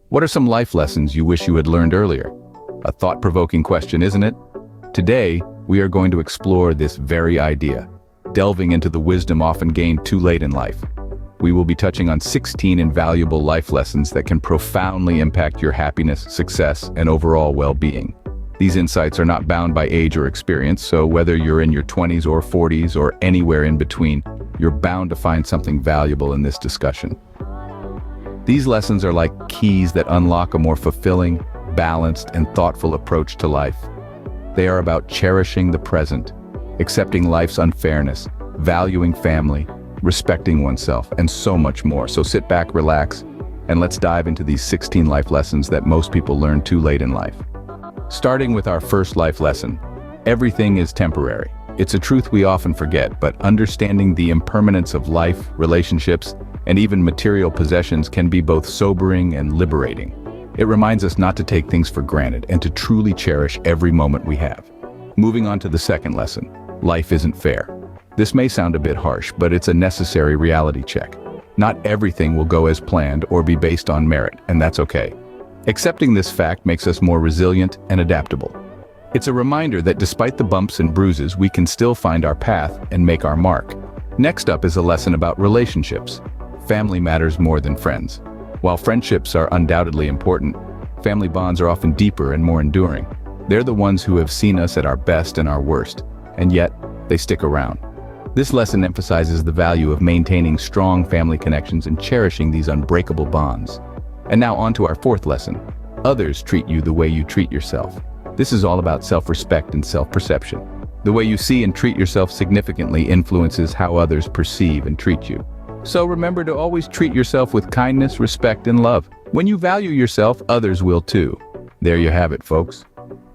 What are some life lessons you wish you had learned earlier? A thought-provoking question, isn't it? Today, we are going to explore this very idea, delving into the wisdom often gained too late in life. We will be touching on 16 invaluable life lessons that can profoundly impact your happiness, success, and overall well-being. These insights are not bound by age or experience, so whether you're in your 20s or 40s or anywhere in between, you're bound to find something valuable in this discussion. These lessons are like keys that unlock a more fulfilling, balanced, and thoughtful approach to life. They are about cherishing the present, accepting life's unfairness, valuing family, respecting oneself, and so much more. So sit back, relax, and let's dive into these 16 life lessons that most people learn too late in life. Starting with our first life lesson, everything is temporary. It's a truth we often forget, but understanding the impermanence of life, relationships, and even material possessions can be both sobering and liberating. It reminds us not to take things for granted and to truly cherish every moment we have. Moving on to the second lesson, life isn't fair. This may sound a bit harsh, but it's a necessary reality check. Not everything will go as planned or be based on merit, and that's okay. Accepting this fact makes us more resilient and adaptable. It's a reminder that despite the bumps and bruises, we can still find our path and make our mark. Next up is a lesson about relationships. Family matters more than friends. While friendships are undoubtedly important, family bonds are often deeper and more enduring. They're the ones who have seen us at our best and our worst, and yet they stick around. This lesson emphasizes the value of maintaining strong family connections and cherishing these unbreakable bonds. And now on to our fourth lesson. Others treat you the way you treat yourself. This is all about self-respect and self-perception. The way you see and treat yourself significantly influences how others perceive and treat you. So remember to always treat yourself with kindness, respect, and love. When you value yourself, others will too. There you have it, folks.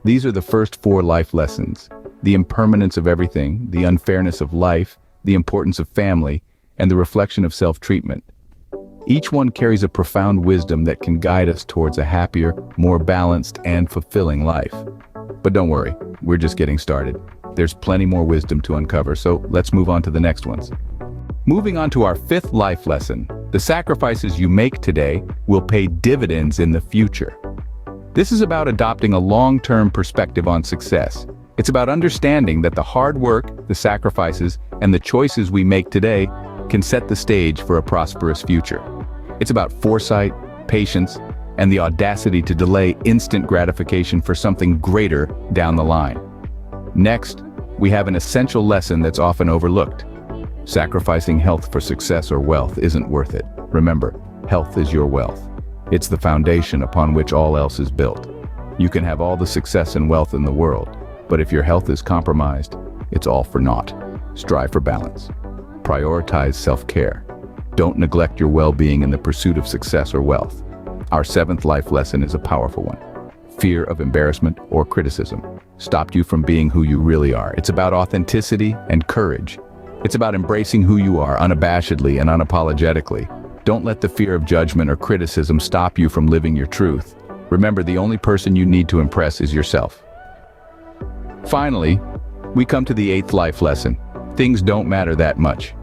These are the first 4 life lessons: the impermanence of everything, the unfairness of life, the importance of family, and the reflection of self-treatment. Each one carries a profound wisdom that can guide us towards a happier, more balanced, and fulfilling life. But don't worry, we're just getting started. There's plenty more wisdom to uncover, so let's move on to the next ones. Moving on to our 5th life lesson, the sacrifices you make today will pay dividends in the future. This is about adopting a long-term perspective on success. It's about understanding that the hard work, the sacrifices, and the choices we make today can set the stage for a prosperous future. It's about foresight, patience, and the audacity to delay instant gratification for something greater down the line. Next, we have an essential lesson that's often overlooked. Sacrificing health for success or wealth isn't worth it. Remember, health is your wealth. It's the foundation upon which all else is built. You can have all the success and wealth in the world, but if your health is compromised, it's all for naught. Strive for balance. Prioritize self-care. Don't neglect your well-being in the pursuit of success or wealth. Our 7th life lesson is a powerful one. Fear of embarrassment or criticism stopped you from being who you really are. It's about authenticity and courage. It's about embracing who you are unabashedly and unapologetically. Don't let the fear of judgment or criticism stop you from living your truth. Remember, the only person you need to impress is yourself. Finally, we come to the 8th life lesson. Things don't matter that much.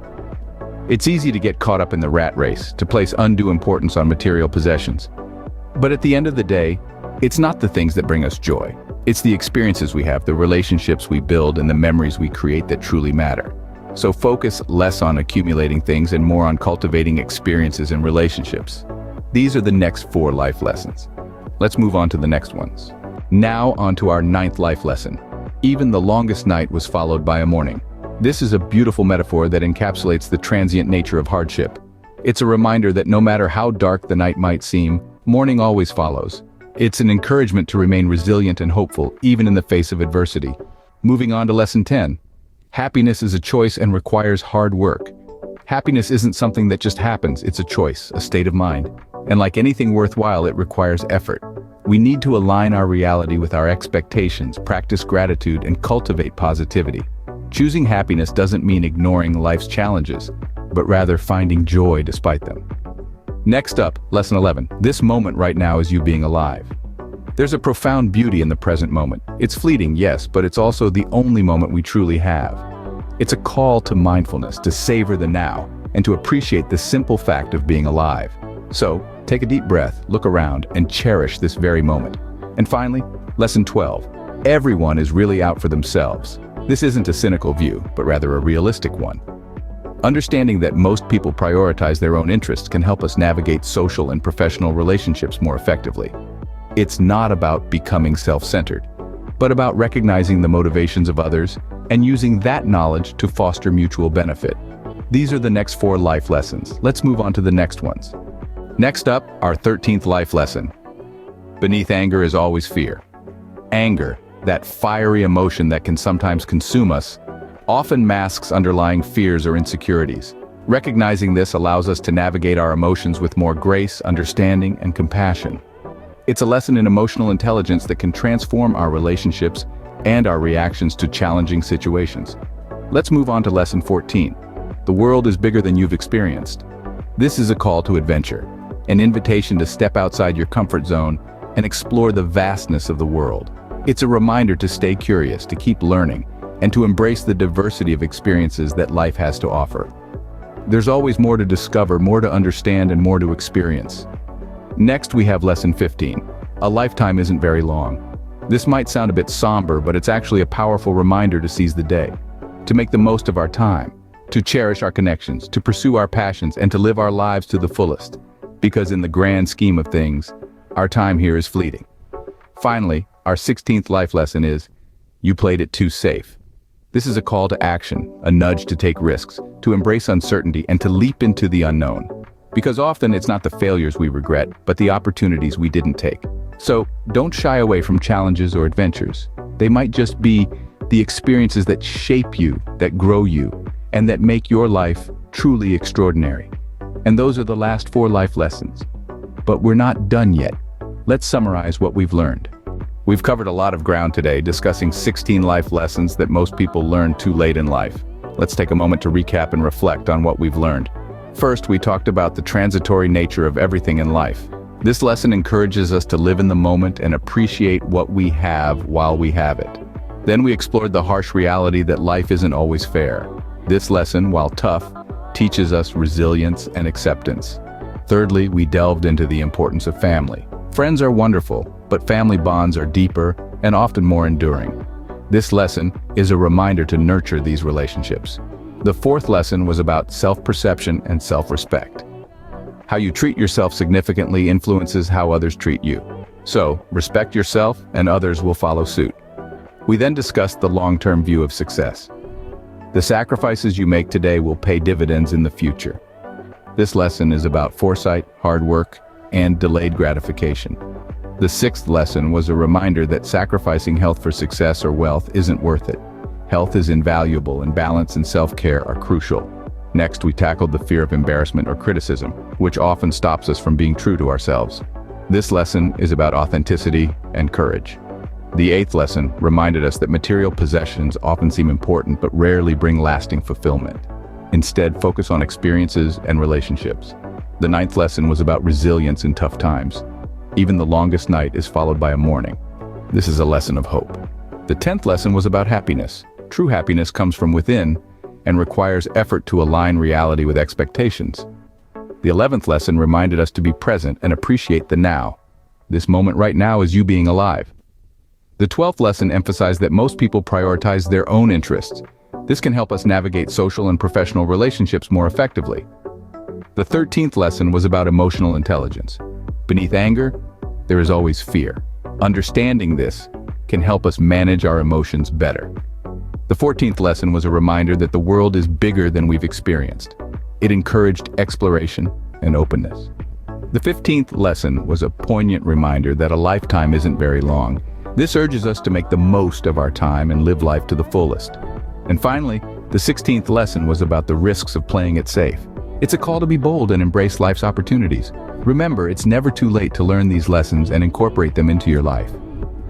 It's easy to get caught up in the rat race, to place undue importance on material possessions. But at the end of the day, it's not the things that bring us joy. It's the experiences we have, the relationships we build, and the memories we create that truly matter. So focus less on accumulating things and more on cultivating experiences and relationships. These are the next 4 life lessons. Let's move on to the next ones. Now on to our 9th life lesson. Even the longest night was followed by a morning. This is a beautiful metaphor that encapsulates the transient nature of hardship. It's a reminder that no matter how dark the night might seem, morning always follows. It's an encouragement to remain resilient and hopeful, even in the face of adversity. Moving on to lesson 10. Happiness is a choice and requires hard work. Happiness isn't something that just happens, it's a choice, a state of mind. And like anything worthwhile, it requires effort. We need to align our reality with our expectations, practice gratitude, and cultivate positivity. Choosing happiness doesn't mean ignoring life's challenges, but rather finding joy despite them. Next up, lesson 11. This moment right now is you being alive. There's a profound beauty in the present moment. It's fleeting, yes, but it's also the only moment we truly have. It's a call to mindfulness, to savor the now, and to appreciate the simple fact of being alive. So, take a deep breath, look around, and cherish this very moment. And finally, lesson 12. Everyone is really out for themselves. This isn't a cynical view, but rather a realistic one. Understanding that most people prioritize their own interests can help us navigate social and professional relationships more effectively. It's not about becoming self-centered, but about recognizing the motivations of others and using that knowledge to foster mutual benefit. These are the next 4 life lessons. Let's move on to the next ones. Next up, our 13th life lesson. Beneath anger is always fear. Anger, that fiery emotion that can sometimes consume us, often masks underlying fears or insecurities. Recognizing this allows us to navigate our emotions with more grace, understanding, and compassion. It's a lesson in emotional intelligence that can transform our relationships and our reactions to challenging situations. Let's move on to lesson 14. The world is bigger than you've experienced. This is a call to adventure, an invitation to step outside your comfort zone and explore the vastness of the world. It's a reminder to stay curious, to keep learning, and to embrace the diversity of experiences that life has to offer. There's always more to discover, more to understand, and more to experience. Next, we have lesson 15. A lifetime isn't very long. This might sound a bit somber, but it's actually a powerful reminder to seize the day, to make the most of our time, to cherish our connections, to pursue our passions, and to live our lives to the fullest. Because in the grand scheme of things, our time here is fleeting. Finally, our 16th life lesson is, you played it too safe. This is a call to action, a nudge to take risks, to embrace uncertainty, and to leap into the unknown. Because often it's not the failures we regret, but the opportunities we didn't take. So, don't shy away from challenges or adventures. They might just be the experiences that shape you, that grow you, and that make your life truly extraordinary. And those are the last 4 life lessons. But we're not done yet. Let's summarize what we've learned. We've covered a lot of ground today, discussing 16 life lessons that most people learn too late in life. Let's take a moment to recap and reflect on what we've learned. First, we talked about the transitory nature of everything in life. This lesson encourages us to live in the moment and appreciate what we have while we have it. Then we explored the harsh reality that life isn't always fair. This lesson, while tough, teaches us resilience and acceptance. Thirdly, we delved into the importance of family. Friends are wonderful, but family bonds are deeper and often more enduring. This lesson is a reminder to nurture these relationships. The 4th lesson was about self-perception and self-respect. How you treat yourself significantly influences how others treat you. So, respect yourself and others will follow suit. We then discussed the long-term view of success. The sacrifices you make today will pay dividends in the future. This lesson is about foresight, hard work, and delayed gratification. The 6th lesson was a reminder that sacrificing health for success or wealth isn't worth it. Health is invaluable, and balance and self-care are crucial. Next, we tackled the fear of embarrassment or criticism, which often stops us from being true to ourselves. This lesson is about authenticity and courage. The 8th lesson reminded us that material possessions often seem important but rarely bring lasting fulfillment. Instead, focus on experiences and relationships. The 9th lesson was about resilience in tough times. Even the longest night is followed by a morning. This is a lesson of hope. The 10th lesson was about happiness. True happiness comes from within and requires effort to align reality with expectations. The 11th lesson reminded us to be present and appreciate the now. This moment right now is you being alive. The 12th lesson emphasized that most people prioritize their own interests. This can help us navigate social and professional relationships more effectively. The 13th lesson was about emotional intelligence. Beneath anger, there is always fear. Understanding this can help us manage our emotions better. The 14th lesson was a reminder that the world is bigger than we've experienced. It encouraged exploration and openness. The 15th lesson was a poignant reminder that a lifetime isn't very long. This urges us to make the most of our time and live life to the fullest. And finally, the 16th lesson was about the risks of playing it safe. It's a call to be bold and embrace life's opportunities. Remember, it's never too late to learn these lessons and incorporate them into your life.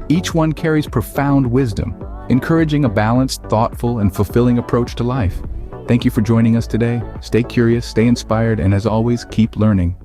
Each one carries profound wisdom, encouraging a balanced, thoughtful, and fulfilling approach to life. Thank you for joining us today. Stay curious, stay inspired, and as always, keep learning.